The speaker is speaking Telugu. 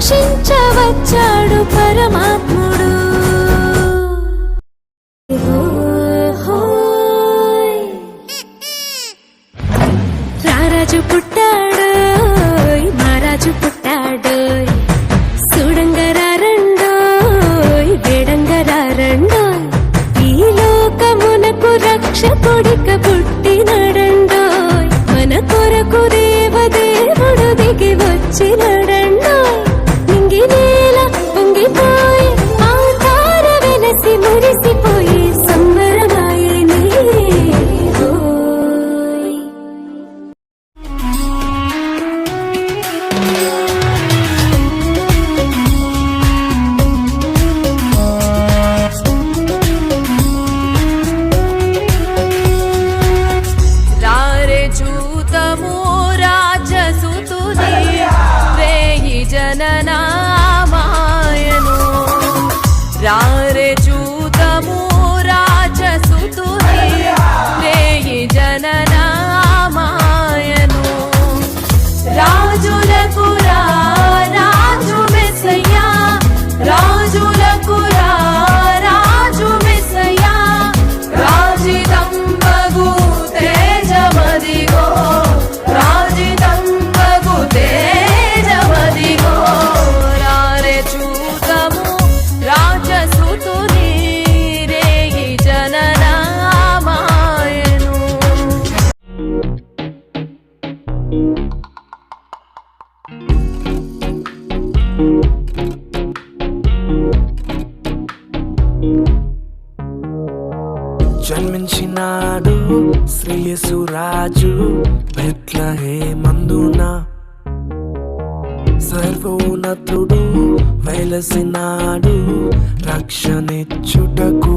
రక్షించవచ్చాడు పరమాత్ముడు. రారాజు పుట్టాడు, మహారాజు పుట్టాడు, సుడంగరారండోయ్ వేడంగరారండోయ్, ఈ లోకమునకు రక్షకుడిక పుట్టినడండోయ్, మన కొరకు దేవదేవుడు దిగి వచ్చినడండోయ్. నింగి నేల పొంగిపోయి ఆ తార వెలసి మురిసిపోయి సంబరమాయనే. రారే చూతము రాజసుతుని వేయి జననామాయను, రారే చూతము రాజసుతుని వేయి జననామాయను. రాజులకు రాజు మెస్సయ్యా, రాజులకు రాజు మెస్సయ్యా, రాజితంబగు తేజమదిగో, రాజితంబగు తేజమదిగో. రారే చూతము రాజసుతుని రేయి జననామాయను. జన్మించినాడు శ్రేయసురాజు బెత్లెహేమందున, సర్వోన్నతుడు వెలసినాడు రక్షణిచ్చుటకు.